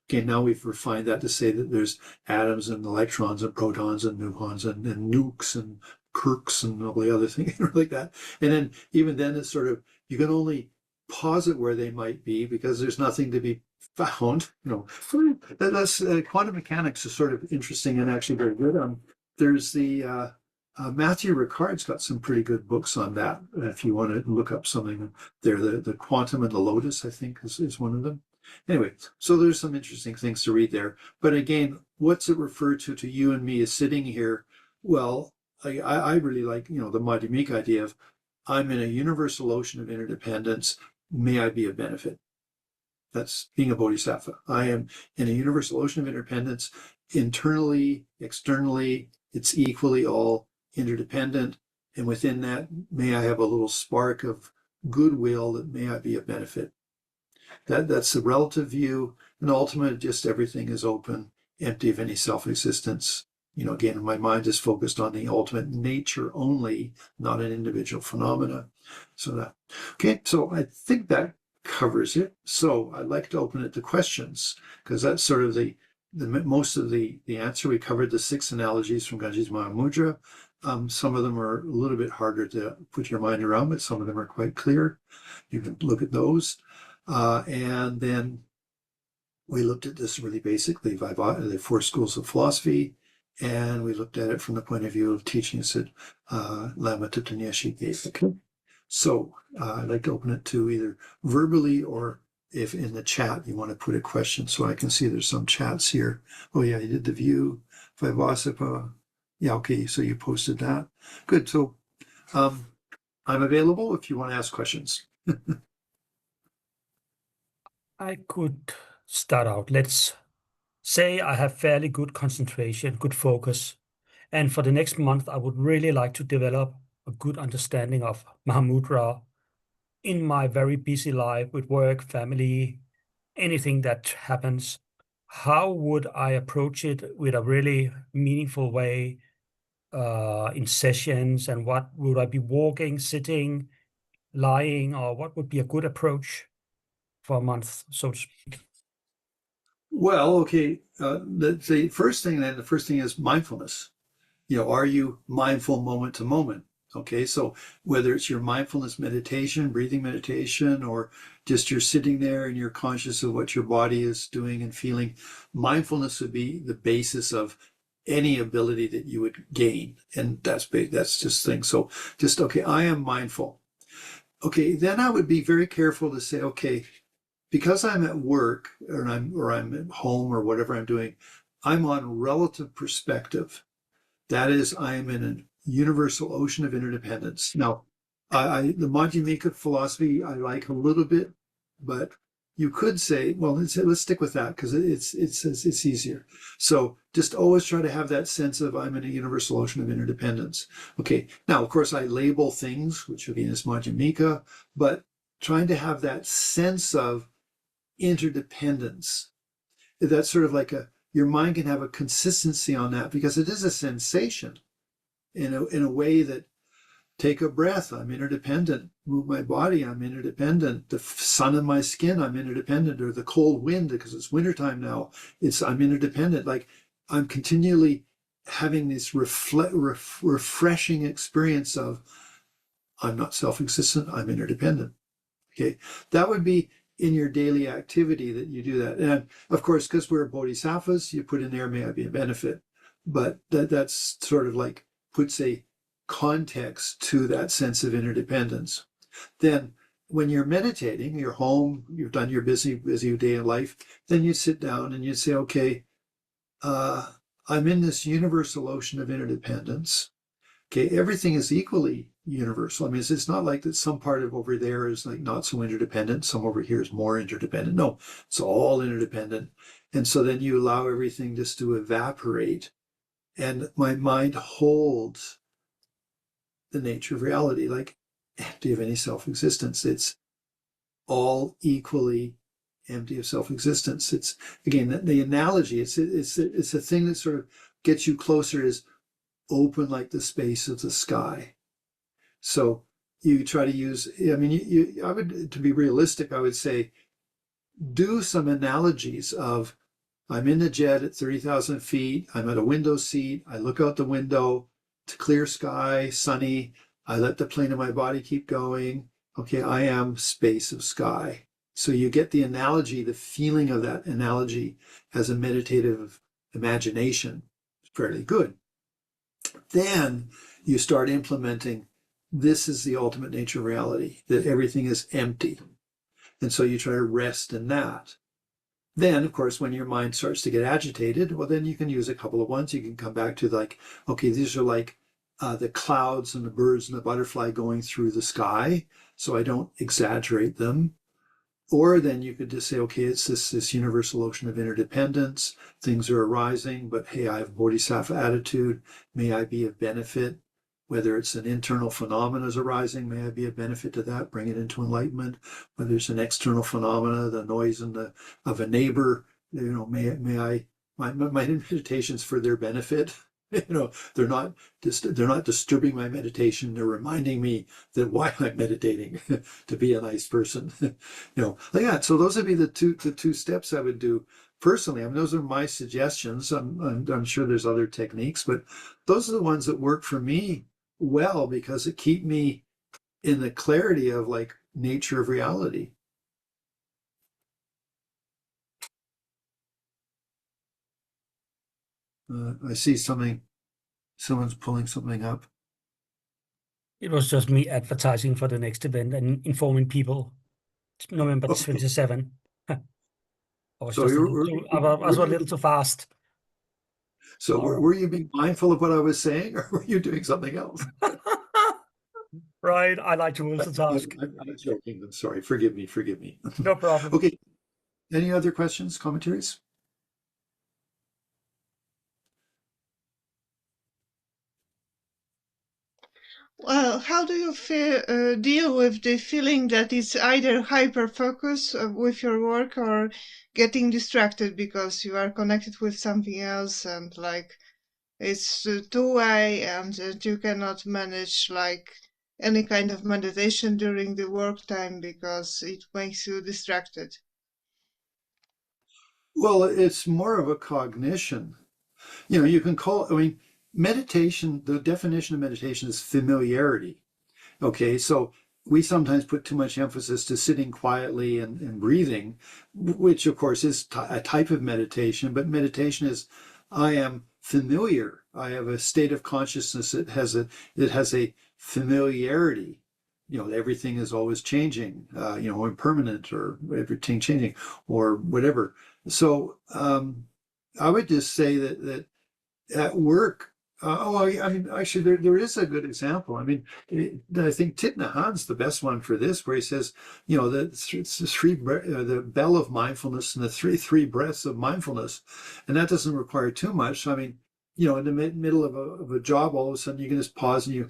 Now we've refined that to say that there's atoms and electrons and protons and neutrons and nukes and Kirks and all the other things like that. And then even then it's sort of, you can only posit where they might be because there's nothing to be found. That's quantum mechanics is sort of interesting and actually very good. There's the Matthew Ricard's got some pretty good books on that. If you want to look up something there, the Quantum and the Lotus, I think, is one of them. Anyway, so there's some interesting things to read there. But again, what's it referred to you and me as sitting here? Well, I really like, the Madhyamika idea of I'm in a universal ocean of interdependence. May I be of benefit? That's being a bodhisattva. I am in a universal ocean of interdependence, internally, externally, it's equally all interdependent. And within that, may I have a little spark of goodwill that may I be of benefit. That's the relative view. And ultimately, just everything is open, empty of any self-existence. Again, my mind is focused on the ultimate nature only, not an individual phenomena. So I think that covers it. So I'd like to open it to questions because that's sort of the most of the answer. We covered the 6 analogies from Ganji's Mahamudra. Some of them are a little bit harder to put your mind around, but some of them are quite clear. You can look at those. And then we looked at this really basically, the 4 schools of philosophy, and we looked at it from the point of view of teachings that Lama Thupten Nyeshe gave. Okay. So I'd like to open it to either verbally or if in the chat you want to put a question. So I can see there's some chats here. Oh yeah, you did the view, Vaibhasika. Yeah, okay, so you posted that. Good, so I'm available if you want to ask questions. I could start out. Let's say I have fairly good concentration, good focus. And for the next month, I would really like to develop a good understanding of Mahamudra in my very busy life with work, family, anything that happens. How would I approach it with a really meaningful way in sessions? And what would I be walking, sitting, lying, or what would be a good approach for a month, so to speak? Well, okay, the first thing is mindfulness. Are you mindful moment to moment? Okay, so whether it's your mindfulness meditation, breathing meditation, or just you're sitting there and you're conscious of what your body is doing and feeling, mindfulness would be the basis of any ability that you would gain. And that's big, that's just things. So just, okay, I am mindful. Okay, then I would be very careful to say, okay, because I'm at work or I'm at home or whatever I'm doing, I'm on relative perspective. That is, I am in a universal ocean of interdependence. Now, the Madhyamika philosophy I like a little bit, but you could say, well, let's stick with that because it's easier. So just always try to have that sense of I'm in a universal ocean of interdependence. Okay, now of course I label things, which again is Madhyamika, but trying to have that sense of interdependence. That's sort of like your mind can have a consistency on that because it is a sensation in a way that take a breath, I'm interdependent, move my body, I'm interdependent, the sun in my skin, I'm interdependent, or the cold wind because it's wintertime now, I'm interdependent. Like I'm continually having this refreshing experience of I'm not self-existent, I'm interdependent. Okay, that would be in your daily activity that you do that. And of course, because we're bodhisattvas, you put in there, may I be a benefit. But that's sort of like puts a context to that sense of interdependence. Then when you're meditating, you're home, you've done your busy day in life, then you sit down and you say, okay, I'm in this universal ocean of interdependence. Okay, everything is equally universal. I mean, it's not like that some part of over there is like not so interdependent, some over here is more interdependent. No, it's all interdependent. And so then you allow everything just to evaporate. And my mind holds the nature of reality, like, empty of any self-existence. It's all equally empty of self-existence. It's, again, the analogy, it's a thing that sort of gets you closer, is open like the space of the sky. So you try to use, I mean, I would, to be realistic, I would say, do some analogies of, I'm in the jet at 30,000 feet, I'm at a window seat, I look out the window, it's clear sky, sunny, I let the plane of my body keep going. Okay, I am space of sky. So you get the analogy, the feeling of that analogy as a meditative imagination. It's fairly good. Then you start implementing, this is the ultimate nature of reality, that everything is empty. And so you try to rest in that. Then, of course, when your mind starts to get agitated, well, then you can use a couple of ones. You can come back to like, okay, these are like the clouds and the birds and the butterfly going through the sky, so I don't exaggerate them. Or then you could just say, okay, it's this universal ocean of interdependence. Things are arising, but hey, I have bodhisattva attitude. May I be of benefit? Whether it's an internal phenomenon is arising, may I be of benefit to that, bring it into enlightenment. Whether it's an external phenomena, the noise of a neighbor, may I, my meditations for their benefit. They're not disturbing my meditation. They're reminding me that why I'm meditating, to be a nice person. Like that. So those would be the two steps I would do personally. I mean, those are my suggestions. I'm sure there's other techniques, but those are the ones that work for me well, because it keep me in the clarity of like nature of reality. I see someone's pulling something up. It was just me advertising for the next event and informing people. It's November 27. I was So just I was a little too fast. So were you being mindful of what I was saying, or were you doing something else? Right, I like to multitask. I'm joking. I'm sorry. Forgive me. No problem. Okay. Any other questions, commentaries? Well, how do you deal with the feeling that it's either hyper focus with your work or getting distracted because you are connected with something else, and like it's two-way, and you cannot manage like any kind of meditation during the work time because it makes you distracted? Well, it's more of a cognition. You can call, I mean, meditation, the definition of meditation is familiarity. Okay, so we sometimes put too much emphasis to sitting quietly and breathing, which of course is a type of meditation, but meditation is, I am familiar. I have a state of consciousness that has a familiarity. Everything is always changing, impermanent, or everything changing, or whatever. So I would just say that at work. I mean, actually, there is a good example. I mean, I think Thich Nhat Hanh's the best one for this, where he says, it's the bell of mindfulness and the three breaths of mindfulness, and that doesn't require too much. So, I mean, in the middle of a job, all of a sudden you can just pause and you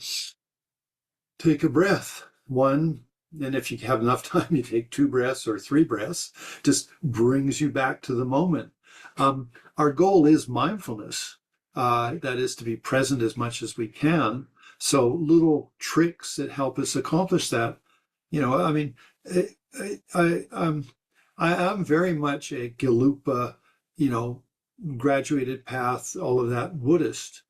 take a breath. One, and if you have enough time, you take 2 breaths or 3 breaths. Just brings you back to the moment. Our goal is mindfulness. That is to be present as much as we can. So little tricks that help us accomplish that. I mean, I am very much a Gelupa, graduated path, all of that Buddhist.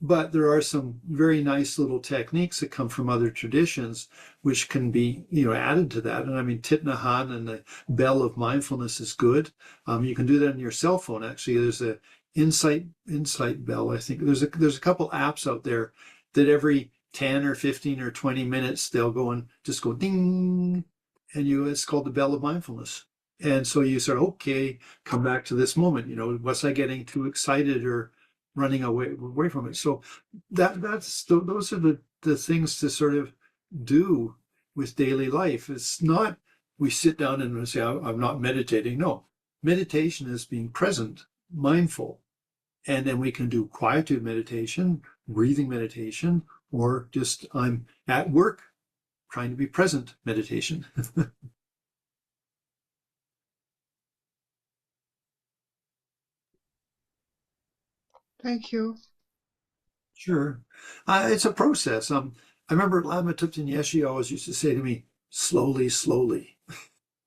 But there are some very nice little techniques that come from other traditions, which can be, added to that. And I mean, Thich Nhat Hanh and the bell of mindfulness is good. You can do that on your cell phone. Actually, there's a insight bell. I think there's a couple apps out there that every 10 or 15 or 20 minutes they'll go and just go ding, and it's called the bell of mindfulness. And so you sort of, okay, come back to this moment. Was I getting too excited or running away from it? So those are the things to sort of do with daily life. It's not we sit down and say, I'm not meditating. No, meditation is being present, mindful. And then we can do quietude meditation, breathing meditation, or just I'm at work trying to be present meditation. Thank you. Sure. It's a process. I remember Lama Thupten Yeshi always used to say to me, slowly, slowly.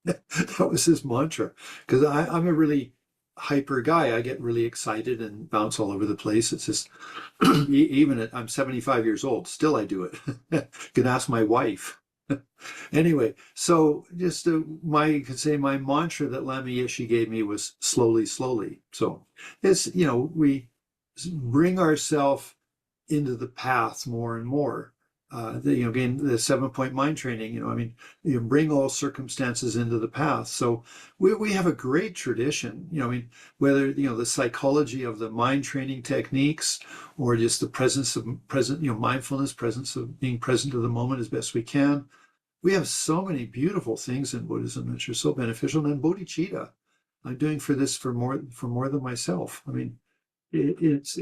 That was his mantra. Because I'm a really hyper guy. I get really excited and bounce all over the place. It's just, I'm 75 years old, still I do it. You can ask my wife. Anyway, so just you could say my mantra that Lama Yeshe gave me was slowly, slowly. So it's, we bring ourselves into the path more and more. Again, the 7-point mind training, I mean, you bring all circumstances into the path. So we have a great tradition, I mean, whether, the psychology of the mind training techniques or just the presence of mindfulness, presence of being present to the moment as best we can. We have so many beautiful things in Buddhism which are so beneficial. And bodhicitta, I'm doing for more than myself. I mean, it's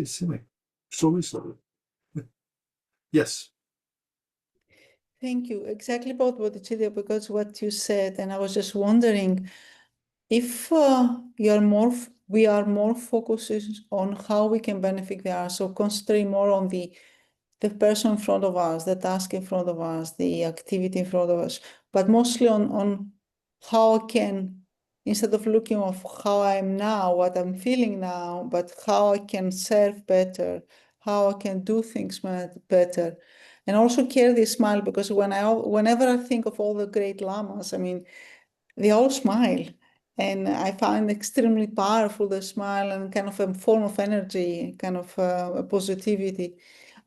slowly, slowly. Yes. Thank you. Exactly about bodhicitta, because what you said, and I was just wondering if we are more focused on how we can benefit the others, so concentrating more on the person in front of us, the task in front of us, the activity in front of us, but mostly on how I can, instead of looking of how I am now, what I'm feeling now, but how I can serve better, how I can do things better. And also carry this smile, because whenever I think of all the great lamas, I mean, they all smile. And I find extremely powerful the smile and kind of a form of energy, kind of a positivity.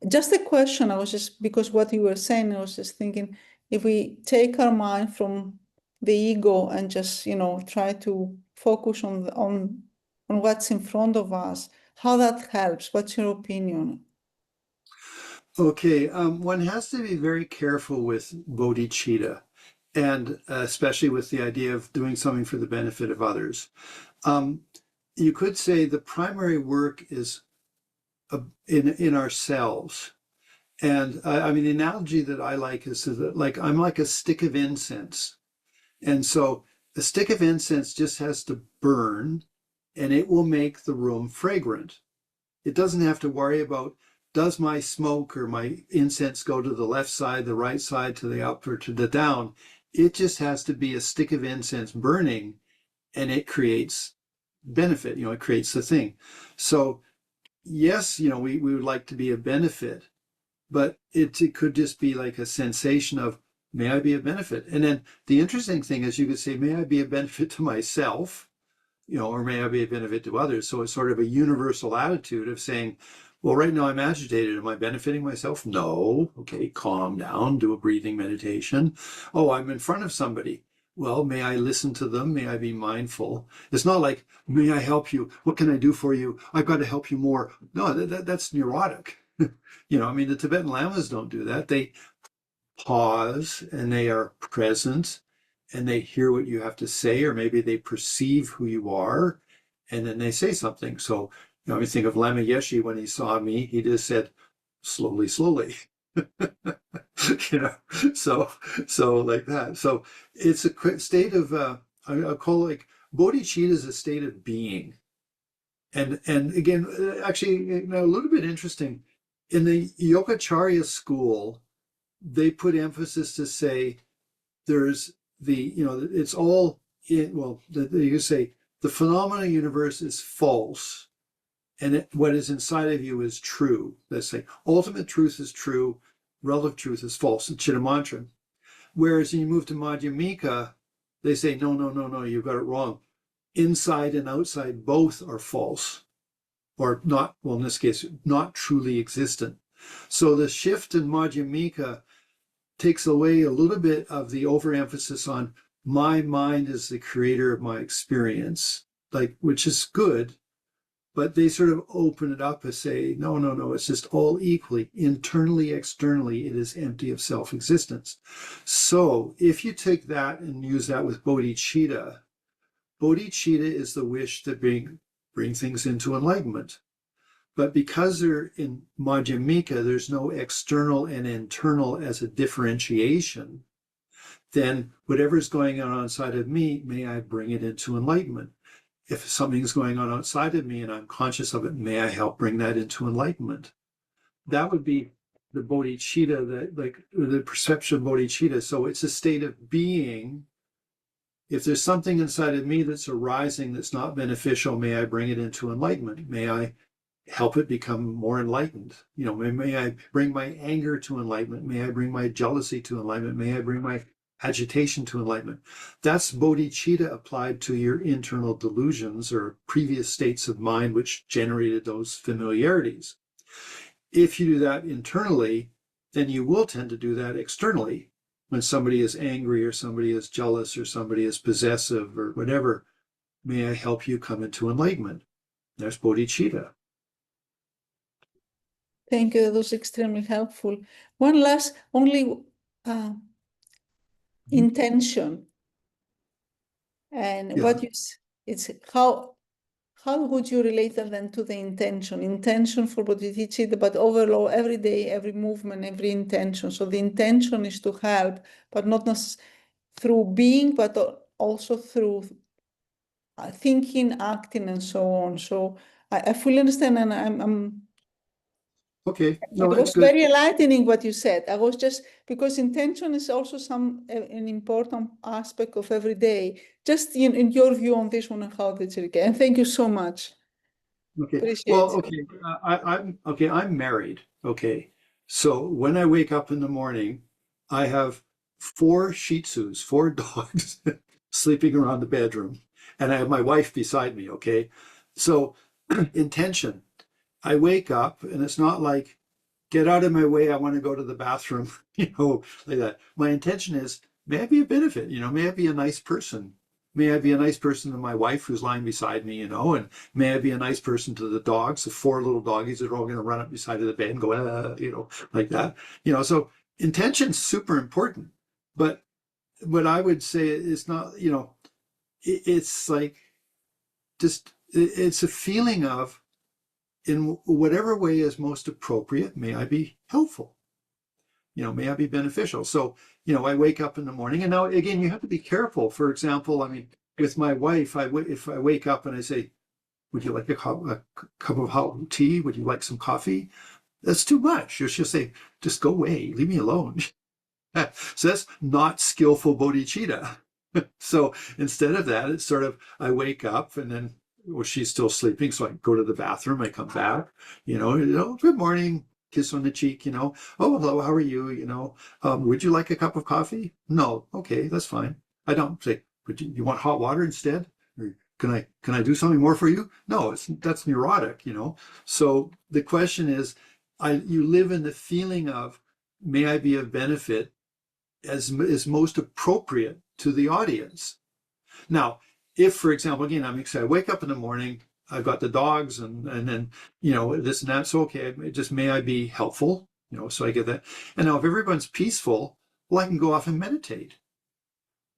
Just a question, because what you were saying, I was just thinking, if we take our mind from the ego and just, try to focus on what's in front of us, how that helps? What's your opinion? Okay, one has to be very careful with bodhicitta, and especially with the idea of doing something for the benefit of others. You could say the primary work is in ourselves. And I mean, the analogy that I like is that, like, I'm like a stick of incense. And so a stick of incense just has to burn and it will make the room fragrant. It doesn't have to worry about, does my smoke or my incense go to the left side, the right side, to the up or to the down? It just has to be a stick of incense burning and it creates benefit, it creates the thing. So yes, we would like to be a benefit, but it could just be like a sensation of, may I be a benefit? And then the interesting thing is you could say, may I be a benefit to myself, or may I be a benefit to others? So it's sort of a universal attitude of saying, well, right now I'm agitated. Am I benefiting myself? No. Okay, calm down, do a breathing meditation. Oh, I'm in front of somebody. Well, may I listen to them? May I be mindful? It's not like, may I help you? What can I do for you? I've got to help you more. No, that's neurotic. I mean, the Tibetan Lamas don't do that. They pause and they are present and they hear what you have to say, or maybe they perceive who you are and then they say something. So, I think of Lama Yeshe when he saw me, he just said, slowly, slowly. So like that. So it's a state of, I call it like, bodhicitta is a state of being. And again, actually, a little bit interesting. In the Yogacarya school, they put emphasis to say there's it's all, you say the phenomena universe is false and what is inside of you is true. Let's say ultimate truth is true, relative truth is false. It's Chitta mantra. Whereas when you move to Madhyamika, they say, no, no, no, no, you got it wrong. Inside and outside both are false, or not, well, in this case, not truly existent. So the shift in Madhyamika takes away a little bit of the overemphasis on my mind is the creator of my experience, like, which is good, but they sort of open it up and say, no, no, no, it's just all equally, internally, externally, it is empty of self-existence. So if you take that and use that with bodhicitta, bodhicitta is the wish to bring things into enlightenment. But because they're in Madhyamika, there's no external and internal as a differentiation, then whatever's going on outside of me, may I bring it into enlightenment. If something's going on outside of me and I'm conscious of it, may I help bring that into enlightenment. That would be the bodhicitta, the perception of bodhicitta. So it's a state of being. If there's something inside of me that's arising that's not beneficial, may I bring it into enlightenment. May I help it become more enlightened. You know, may I bring my anger to enlightenment. May I bring my jealousy to enlightenment. May I bring my agitation to enlightenment. That's bodhicitta applied to your internal delusions or previous states of mind which generated those familiarities. If you do that internally, then you will tend to do that externally. When somebody is angry or somebody is jealous or somebody is possessive or whatever, may I help you come into enlightenment. There's bodhicitta. Thank you. That was extremely helpful. One last, only intention. And Yeah. what it's how would you relate that then to the intention? Intention for bodhicitta, but overall, every day, every movement, every intention. So the intention is to help, but not through being, but also through thinking, acting, and so on. So I fully understand, and I'm Okay, no, it that's was good. very enlightening what you said. I was just, because intention is also an important aspect of every day. Just in your view on this one and how that's okay. And thank you so much. Okay. Appreciate Well, it. okay. I'm married. Okay. So when I wake up in the morning, I have 4 Shih Tzus, 4 dogs sleeping around the bedroom, and I have my wife beside me. Okay. So intention. I wake up, and it's not like, get out of my way, I want to go to the bathroom, you know, like that. My intention is, may I be a benefit, you know, may I be a nice person. May I be a nice person to my wife who's lying beside me, you know, and may I be a nice person to the dogs, the 4 little doggies that are all going to run up beside of the bed and go, you know, like that. You know, so intention's super important. But what I would say is not, you know, it's like just, it's a feeling of, in whatever way is most appropriate, may I be helpful. You know, may I be beneficial. So, you know, I wake up in the morning, and now again, you have to be careful. For example, I mean, with my wife, if I wake up and I say, would you like a cup of hot tea? Would you like some coffee? That's too much. She'll say, just go away, leave me alone. So that's not skillful bodhicitta. So instead of that, it's sort of, I wake up and then, well, she's still sleeping, so I go to the bathroom, I come back, you know, good morning, kiss on the cheek, you know, oh, hello, how are you, you know, would you like a cup of coffee? No, okay, that's fine. I don't say, you want hot water instead? Or can I do something more for you? No, that's neurotic, you know. So the question is, you live in the feeling of, may I be of benefit as most appropriate to the audience. Now, if, for example, again, I'm excited, I wake up in the morning, I've got the dogs and then, you know, this and that, so okay, just may I be helpful, you know, so I get that. And now if everyone's peaceful, well, I can go off and meditate.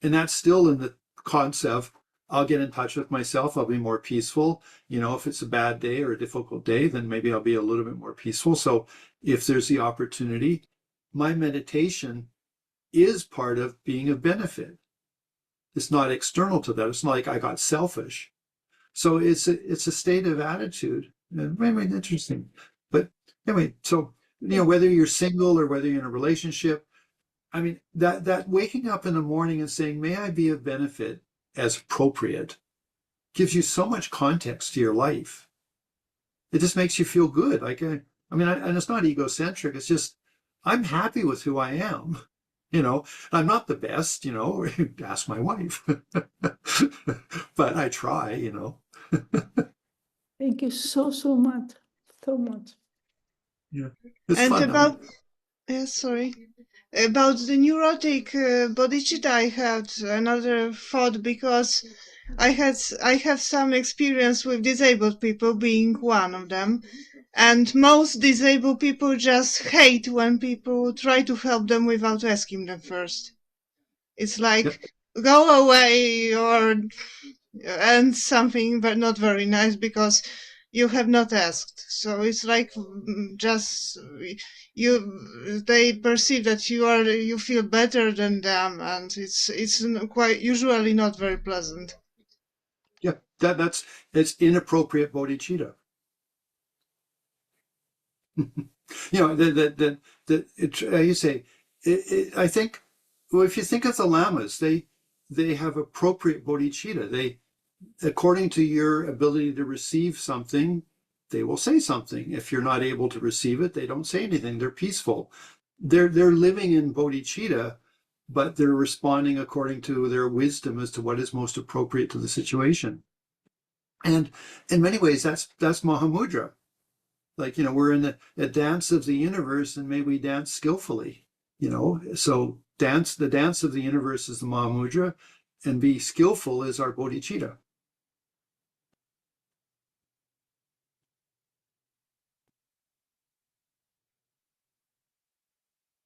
And that's still in the concept, I'll get in touch with myself, I'll be more peaceful. You know, if it's a bad day or a difficult day, then maybe I'll be a little bit more peaceful. So if there's the opportunity, my meditation is part of being of benefit. It's not external to that. It's not like I got selfish. So it's a state of attitude. And maybe interesting. But anyway, so, you know, whether you're single or whether you're in a relationship, I mean, that waking up in the morning and saying, may I be of benefit as appropriate, gives you so much context to your life. it just makes you feel good. Like, I mean, and it's not egocentric. It's just, I'm happy with who I am. I'm not the best, ask my wife, but I try. Thank you so, so much. So much. Yeah. It's And fun. about, sorry, about the neurotic bodhicitta, I had another thought because I have some experience with disabled people, being one of them. And most disabled people just hate when people try to help them without asking them first. It's like, go away or and something but not very nice because you have not asked. So it's like just they perceive that you feel better than them, and it's quite usually not very pleasant. Yeah, it's inappropriate bodhicitta. You say, I think, well, if you think of the lamas, they have appropriate bodhicitta. They, according to your ability to receive something, they will say something. If you're not able to receive it, they don't say anything. They're peaceful. They're living in bodhicitta, but they're responding according to their wisdom as to what is most appropriate to the situation. And in many ways, that's Mahamudra. Like, we're in a dance of the universe, and may we dance skillfully. So the dance of the universe is the Mahamudra, and be skillful is our bodhicitta.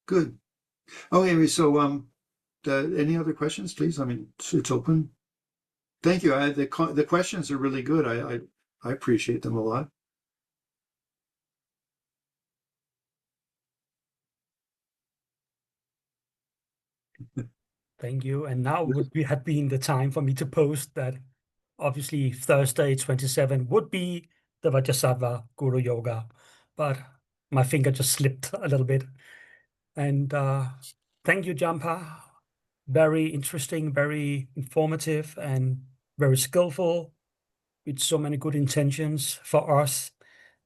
Good. Okay, so any other questions, please? I mean, it's open. Thank you. The questions are really good. I appreciate them a lot. Thank you. And now would have been the time for me to post that obviously Thursday 27 would be the Vajrasattva Guru Yoga, but my finger just slipped a little bit. And thank you, Jhampa. Very interesting, very informative, and very skillful, with so many good intentions for us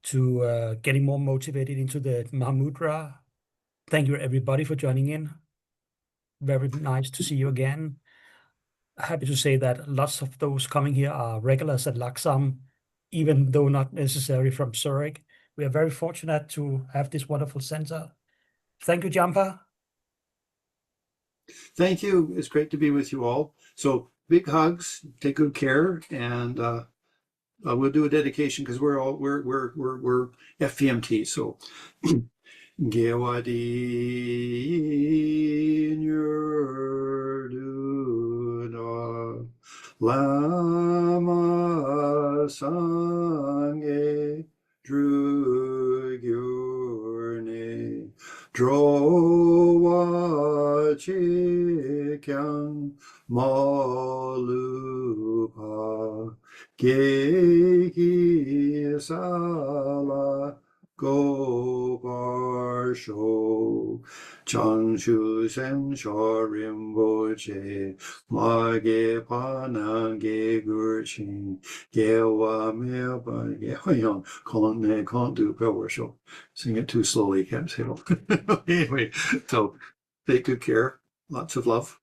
to getting more motivated into the Mahamudra. Thank you, everybody, for joining in. Very nice to see you again. Happy to say that lots of those coming here are regulars at Laksam, even though not necessarily from Zurich. We are very fortunate to have this wonderful center. Thank you, Jhampa. Thank you. It's great to be with you all. So big hugs. Take good care, and we'll do a dedication because we're FPMT. So Gewadi Nyurduna Lama Sangye Drugyurne Drowa Chikyang Malupa Geki Sala Goparsho Changshu Sen Shorimboche Mage Panange Gurchin Gewa Meba Geoyang Kone Kondu Pewarsho. Sing it too slowly, can't say it. Anyway, so take good care. Lots of love.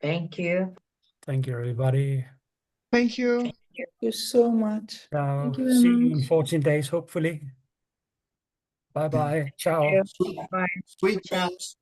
Thank you. Thank you, everybody. Thank you. Thank you so much. Thank you very See you in much. 14 days, hopefully. Bye-bye. Ciao. Bye. Sweet Ciao. dreams.